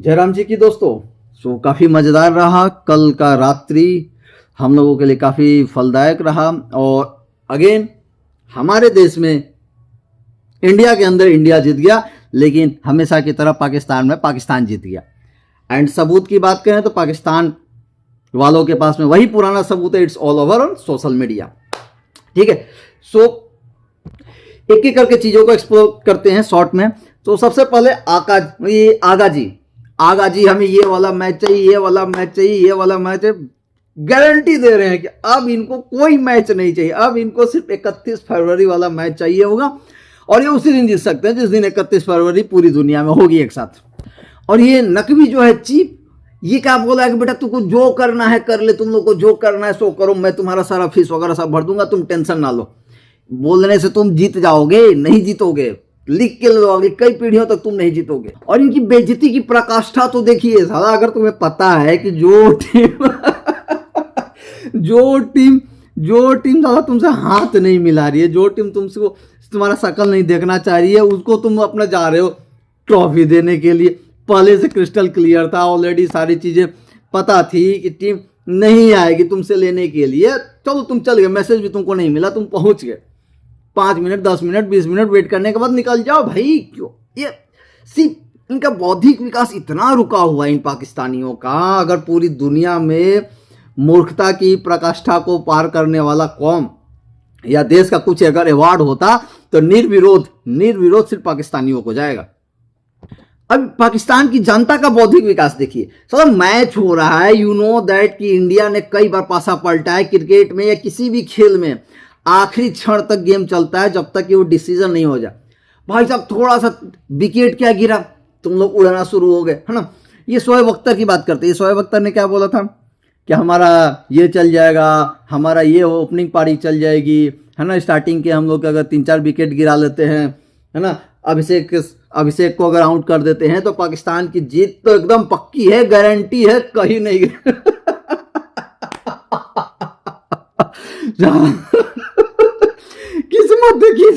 जयराम जी की दोस्तों। काफ़ी मज़ेदार रहा कल का रात्रि, हम लोगों के लिए काफ़ी फलदायक रहा। और अगेन हमारे देश में, इंडिया के अंदर इंडिया जीत गया, लेकिन हमेशा की तरह पाकिस्तान में पाकिस्तान जीत गया। एंड सबूत की बात करें तो पाकिस्तान वालों के पास में वही पुराना सबूत है, it's all over on social media. ठीक है, सो एक एक करके चीज़ों को एक्सप्लोर करते हैं शॉर्ट में। तो सबसे पहले आगा जी हमें ये वाला मैच चाहिए, ये वाला मैच चाहिए, ये वाला मैच है। गारंटी दे रहे हैं कि अब इनको कोई मैच नहीं चाहिए, अब इनको सिर्फ 31 फरवरी वाला मैच चाहिए होगा, और ये उसी दिन जीत सकते हैं जिस दिन 31 फरवरी पूरी दुनिया में होगी एक साथ। और ये नकवी जो है चीप, ये क्या बोला है कि बेटा तुमको जो करना है कर ले, तुम लोग को जो करना है सो करो, मैं तुम्हारा सारा फीस वगैरह सब भर दूंगा, तुम टेंशन ना लो। बोलने से तुम जीत जाओगे? नहीं जीतोगे, लिख के लोगे, कई पीढ़ियों तक तुम नहीं जीतोगे। और इनकी बेइज्जती की पराकाष्ठा तो देखिए साला। अगर तुम्हें पता है कि जो टीम साला तुमसे हाथ नहीं मिला रही है, जो टीम तुमसे तुम्हारा शकल नहीं देखना चाह रही है, उसको तुम अपना जा रहे हो ट्रॉफी देने के लिए। पहले से क्रिस्टल क्लियर था, ऑलरेडी सारी चीजें पता थी कि टीम नहीं आएगी तुमसे लेने के लिए। चलो तुम चल गए, मैसेज भी तुमको नहीं मिला, तुम पहुंच गए, 5 मिनट 10 मिनट 20 मिनट वेट करने के बाद निकल जाओ भाई। क्यों? ये इनका बौद्धिक विकास इतना रुका हुआ है इन पाकिस्तानियों का। अगर पूरी दुनिया में मूर्खता की प्रकाष्ठा को पार करने वाला कौम या देश का कुछ अगर अवार्ड होता तो निर्विरोध सिर्फ पाकिस्तानियों को जाएगा। अब पाकिस्तान की जनता का बौद्धिक विकास देखिए। सर मैच हो रहा है, यू नो दैट कि इंडिया ने कई बार पासा पलटा है क्रिकेट में या किसी भी खेल में। आखिरी क्षण तक गेम चलता है जब तक कि वो डिसीजन नहीं हो जाए। भाई साहब थोड़ा सा विकेट क्या गिरा, तुम लोग उड़ना शुरू हो गए, है ना। ये शोएब अख्तर की बात करते हैं। शोएब अख्तर ने क्या बोला था कि हमारा ये चल जाएगा, हमारा ये ओपनिंग पारी चल जाएगी, है ना। स्टार्टिंग के हम लोग अगर 3-4 विकेट गिरा लेते हैं, है ना, अभिषेक को अगर आउट कर देते हैं तो पाकिस्तान की जीत तो एकदम पक्की है, गारंटी है, कहीं नहीं। किस्मत देखिए,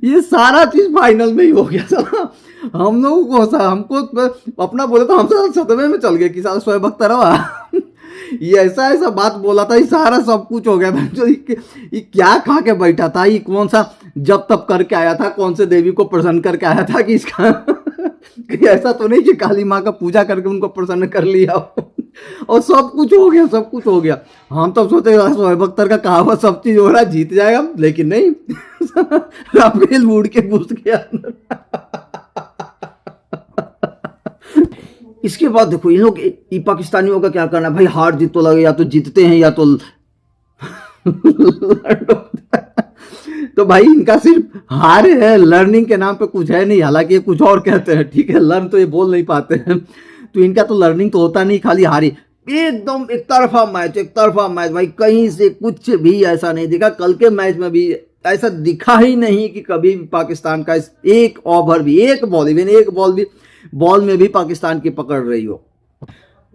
ये सारा चीज फाइनल में ही हो गया था। हम लोगों को हमको अपना बोले तो हम सदमे में चल गए कि साला शोएब अख्तर ये ऐसा बात बोला था, ये सारा सब कुछ हो गया था। जो ये क्या खा के बैठा था, ये कौन सा जब तब करके आया था, कौन से देवी को प्रसन्न करके आया था कि इसका ऐसा तो नहीं कि काली माँ का पूजा करके उनको प्रसन्न कर लिया और सब कुछ हो गया। हम तब सोचे शोएब अख्तर का कहावत सब चीज हो रहा है, जीत जाएगा, लेकिन नहीं। राफेल उड़ के घुस गया अंदर। इसके बाद देखो इन लोग पाकिस्तानियों का क्या करना है भाई, हार जीत तो लगे, या तो जीतते हैं या तो तो भाई इनका सिर्फ हार है, लर्निंग के नाम पे कुछ है नहीं। हालांकि ये कुछ और कहते हैं, ठीक है, लर्न तो ये बोल नहीं पाते हैं, तो इनका तो लर्निंग तो होता नहीं, खाली हारी। एकदम एक तरफा मैच भाई, कहीं से कुछ भी ऐसा नहीं दिखा। कल के मैच में भी ऐसा दिखा ही नहीं कि कभी भी पाकिस्तान का एक ओवर भी, एक बॉल में भी पाकिस्तान की पकड़ रही हो।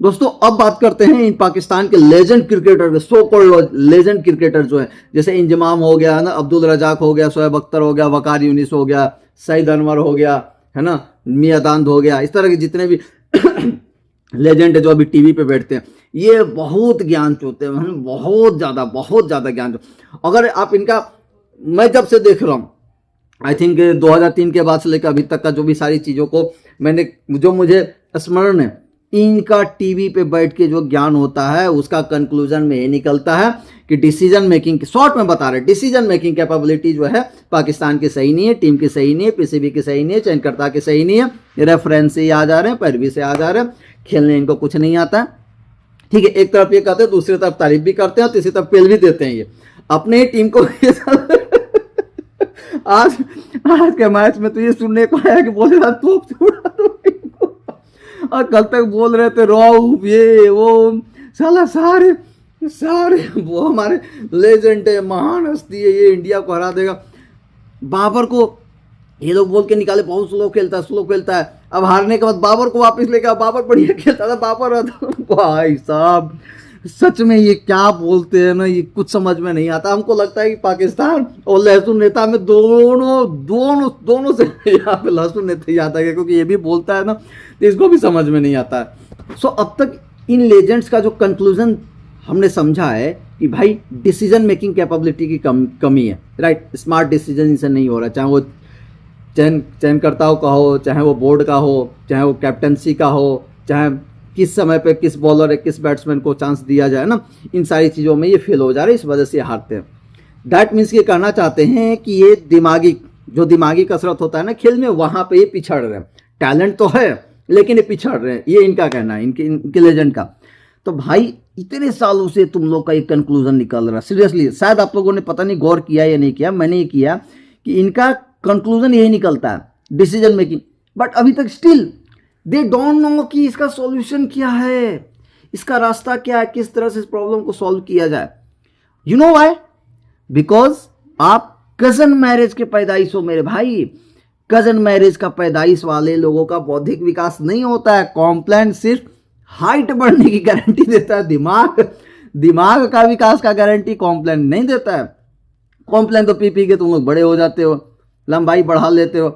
दोस्तों अब बात करते हैं इन पाकिस्तान के legend cricketer, so called legend cricketer जो है, जैसे इंजमाम हो गया, है ना, अब्दुल रजाक हो गया, शोएब अख्तर हो गया, वकार यूनिस हो गया, सईद अनवर हो गया, है ना, मियां दांद हो गया। इस तरह के जितने भी लेजेंड है जो अभी टीवी पे बैठते हैं, ये बहुत ज्ञान चोते हैं, बहुत ज्यादा ज्ञान। अगर आप इनका, मैं जब से देख रहा हूँ, आई थिंक 2003 के बाद से लेकर अभी तक का जो भी सारी चीज़ों को जो मुझे स्मरण है, इनका टीवी पे बैठ के जो ज्ञान होता है उसका कंक्लूजन में ये निकलता है कि डिसीजन मेकिंग, शॉर्ट में बता रहे, डिसीजन मेकिंग कैपेबिलिटी जो है पाकिस्तान की सही नहीं है, टीम की सही नहीं है, पीसीबी की सही नहीं है, चयनकर्ता की सही नहीं है, रेफरेंस से आ जा रहे हैं, पैरवी से आ जा रहे हैं, खेलने इनको कुछ नहीं आता है। ठीक है, एक तरफ ये कहते हैं, दूसरी तरफ तारीफ भी करते हैं, तीसरी तरफ पेल भी देते हैं। ये अपने ही टीम को आज के मैच में तो ये सुनने को आया कि बोले था तोप छोड़ा तो, और कल तक बोल रहे थे रऊफ ये वो, साला सारे वो हमारे लेजेंड है, महान हस्ती है, ये इंडिया को हरा देगा। बाबर को ये लोग बोल के निकाले बहुत स्लो खेलता है। अब हारने के बाद बाबर को वापस लेकर, बाबर बढ़िया खेलता था, बाबर भाई साहब सच में ये क्या बोलते हैं ना, ये कुछ समझ में नहीं आता। हमको लगता है कि पाकिस्तान और लहसुन नेता में दोनों से यहाँ पे लहसुन नेता ही आता है, क्योंकि ये भी बोलता है ना तो इसको भी समझ में नहीं आता है। सो अब तक इन लेजेंड्स का जो कंक्लूजन हमने समझा है कि भाई डिसीजन मेकिंग कैपेबिलिटी की कमी है, राइट। स्मार्ट डिसीजन इनसे नहीं हो रहा, चाहे वो चयनकर्ताओं का हो, चाहे वो बोर्ड का हो, चाहे वो कैप्टनसी का हो, चाहे किस समय पे किस बॉलर है किस बैट्समैन को चांस दिया जाए ना, इन सारी चीज़ों में ये फेल हो जा रहे हैं, इस वजह से हारते हैं। दैट मीन्स ये कहना चाहते हैं कि ये दिमागी कसरत होता है ना खेल में, वहाँ पे ये पिछड़ रहे हैं। टैलेंट तो है लेकिन ये पिछड़ रहे हैं, ये इनका कहना है, इनके लेजेंड का। तो भाई इतने सालों से तुम लोग का एक कंक्लूजन निकल रहा है, सीरियसली शायद आप लोगों ने पता नहीं गौर किया या नहीं किया, मैंने ये किया कि इनका कंक्लूजन यही निकलता है, डिसीजन मेकिंग। बट अभी तक स्टिल दे डोंट नो कि इसका सॉल्यूशन क्या है, इसका रास्ता क्या है, किस तरह से इस प्रॉब्लम को सॉल्व किया जाए। You know why? बिकॉज आप कजन मैरिज के पैदाइश हो मेरे भाई। कजन मैरिज का पैदाइश वाले लोगों का बौद्धिक विकास नहीं होता है। कॉम्प्लान सिर्फ हाइट बढ़ने की गारंटी देता है, दिमाग का विकास का गारंटी कॉम्प्लान नहीं देता है। कॉम्प्लान तो पी के तुम लोग बड़े हो जाते हो, लंबाई बढ़ा लेते हो।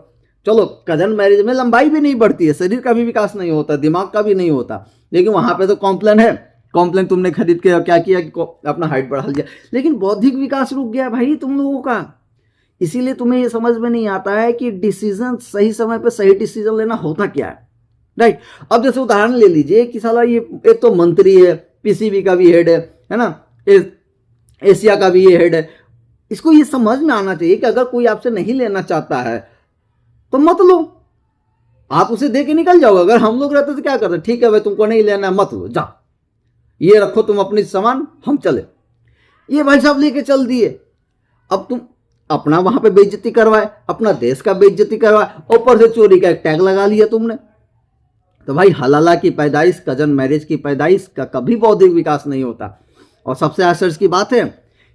चलो कजन मैरिज में लंबाई भी नहीं बढ़ती है, शरीर का भी विकास नहीं होता, दिमाग का भी नहीं होता, लेकिन वहां पे तो कॉम्प्लान है। कॉम्प्लान तुमने खरीद के क्या किया कि अपना हाइट बढ़ा लिया, लेकिन बौद्धिक विकास रुक गया भाई तुम लोगों का। इसीलिए तुम्हें ये समझ में नहीं आता है कि डिसीजन सही समय पे सही डिसीजन लेना होता क्या है, राइट। अब जैसे उदाहरण ले लीजिए कि साला ये एक तो मंत्री है, पीसीबी का भी हेड है ना, एशिया का भी ये हेड है। इसको ये समझ में आना चाहिए कि अगर कोई आपसे नहीं लेना चाहता है तो मत लो, आप उसे दे के निकल जाओगे। अगर हम लोग रहते तो क्या करते, ठीक है भाई तुमको नहीं लेना मत लो, जा ये रखो तुम अपनी सामान, हम चले। ये भाई साहब लेके चल दिए। अब तुम अपना वहां पे बेइज्जती करवाए, अपना देश का बेइज्जती करवाए, ऊपर से चोरी का एक टैग लगा लिया तुमने। तो भाई हलाला की पैदाइश, कजन मैरिज की पैदाइश का कभी बौद्धिक विकास नहीं होता। और सबसे आश्चर्य की बात है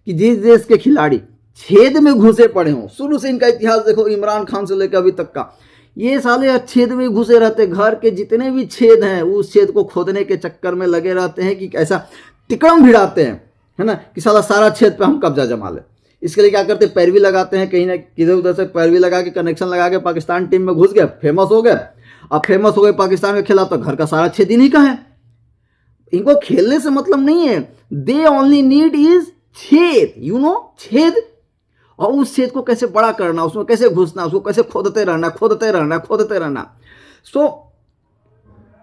कि जिस देश के खिलाड़ी छेद में घुसे पड़े हों, शुरू से इनका इतिहास देखो, इमरान खान से लेकर अभी तक का, ये साले छेद में घुसे रहते। घर के जितने भी छेद हैं उस छेद को खोदने के चक्कर में लगे रहते हैं कि ऐसा तिकड़म भिड़ाते हैं, है ना, कि साला सारा छेद पे हम कब्जा जमा ले। इसके लिए क्या करते, पैरवी लगाते हैं, कहीं ना किधर उधर से पैरवी लगा के कनेक्शन लगा के पाकिस्तान टीम में घुस गए, फेमस हो गए। अब फेमस हो गए पाकिस्तान के खिलाफ तो घर का सारा छेद इन्हीं का है। इनको खेलने से मतलब नहीं है, दे ओनली नीड इज छेद, यू नो, छेद। और उस छेद को कैसे बड़ा करना, उसमें कैसे घुसना, उसको कैसे खोदते रहना। सो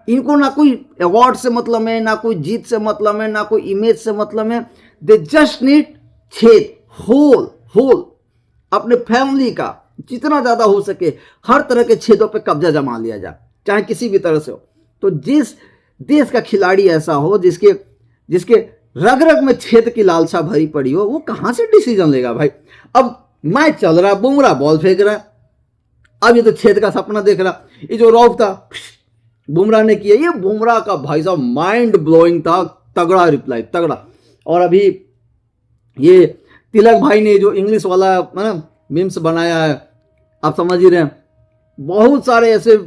इनको ना कोई अवार्ड से मतलब है, ना कोई जीत से मतलब है, ना कोई इमेज से मतलब है। दे जस्ट नीड छेद, होल। अपने फैमिली का जितना ज्यादा हो सके हर तरह के छेदों पे कब्जा जमा लिया जाए, चाहे किसी भी तरह से हो। तो जिस देश का खिलाड़ी ऐसा हो जिसके रग रग में छेद की लालसा भरी पड़ी हो, वो कहां से डिसीजन लेगा भाई। अब मैच चल रहा, बुमराह बॉल फेंक रहा है, अब ये तो छेद का सपना देख रहा। ये जो रॉब था बुमराह ने किया, ये बुमराह का भाई साहब माइंड ब्लोइंग था, तगड़ा रिप्लाई, तगड़ा। और अभी ये तिलक भाई ने जो इंग्लिश वाला मीम्स बनाया है, आप समझ ही रहे हैं, बहुत सारे ऐसे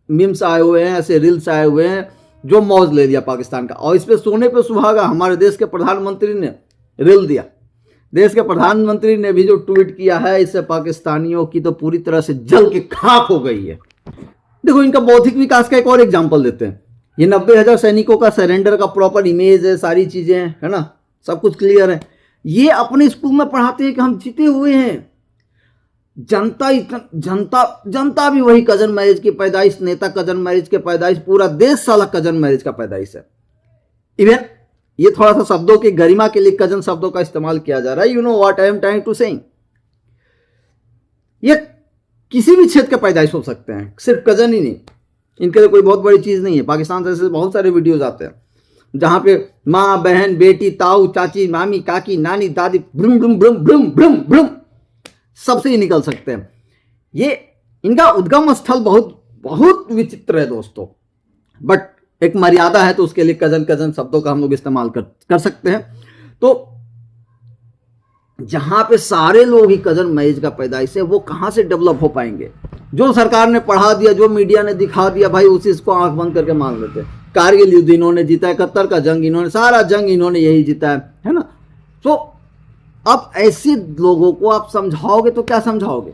मीम्स आए हुए हैं, ऐसे रील्स आए हुए हैं जो मौज ले लिया पाकिस्तान का। और इस पे सोने पे सुहागा हमारे देश के प्रधानमंत्री ने रील दिया। देश के प्रधानमंत्री ने भी जो ट्वीट किया है, इससे पाकिस्तानियों की तो पूरी तरह से जल के खाक हो गई है। देखो इनका बौद्धिक विकास का एक और एग्जाम्पल देते हैं। ये 90,000 सैनिकों का सरेंडर का प्रॉपर इमेज है, सारी चीजें है ना, सब कुछ क्लियर है। ये अपने स्कूल में पढ़ाते हैं कि हम जीते हुए हैं। जनता भी वही कजन मैरिज की पैदाइश, नेता कजन मैरिज के पैदाइश, पूरा देश साला कजन मैरिज का पैदाइश है। इवन ये थोड़ा सा शब्दों की गरिमा के लिए कजन शब्दों का इस्तेमाल किया जा रहा है। You know what I am trying to say. ये किसी भी क्षेत्र के पैदाइश हो सकते हैं, सिर्फ कजन ही नहीं। इनके लिए कोई बहुत बड़ी चीज नहीं है। पाकिस्तान से बहुत सारे वीडियोज आते हैं जहां पे माँ, बहन, बेटी, ताऊ, चाची, मामी, काकी, नानी, दादी, ब्रुम ब्रुम ब्रुम ब्रुम ब्रुम ब्रुम सबसे ही निकल सकते हैं। ये इनका उद्गम स्थल बहुत विचित्र है दोस्तों। बट एक मर्यादा है, तो उसके लिए कजन शब्दों का हम लोग इस्तेमाल कर सकते हैं। तो जहां पे सारे लोग ही कजन मैरिज का पैदाइश है, वो कहां से डेवलप हो पाएंगे। जो सरकार ने पढ़ा दिया, जो मीडिया ने दिखा दिया, भाई उसी को आंख बंद करके मान लेते हैं। कारगिल युद्ध इन्होंने जीता है, 71 का जंग इन्होंने, सारा जंग इन्होंने यही जीता है ना। तो अब ऐसे लोगों को आप समझाओगे तो क्या समझाओगे?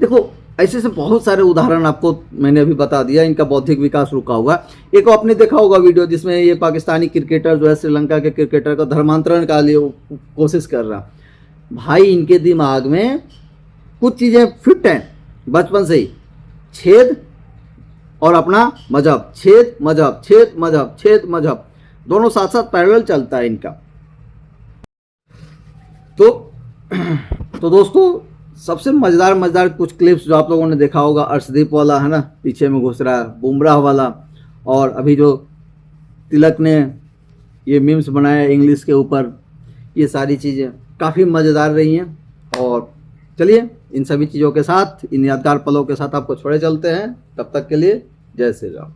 देखो ऐसे से बहुत सारे उदाहरण आपको मैंने अभी बता दिया, इनका बौद्धिक विकास रुका हुआ। एक आपने देखा होगा वीडियो जिसमें ये पाकिस्तानी क्रिकेटर जो है श्रीलंका के क्रिकेटर का धर्मांतरण का लिए कोशिश कर रहा। भाई इनके दिमाग में कुछ चीजें फिट हैं बचपन से ही, छेद और अपना मजहब, छेद मजहब, छेद मजहब, छेद मजहब, दोनों साथ साथ पैरेलल चलता है इनका। तो दोस्तों सबसे मजेदार कुछ क्लिप्स जो आप लोगों ने देखा होगा, अर्शदीप वाला है ना, पीछे में घुस रहा है, बुमराह वाला, और अभी जो तिलक ने ये मीम्स बनाया इंग्लिश के ऊपर, ये सारी चीज़ें काफ़ी मज़ेदार रही हैं। और चलिए इन सभी चीज़ों के साथ, इन यादगार पलों के साथ आपको छोड़े चलते हैं। तब तक के लिए जय श्री राम।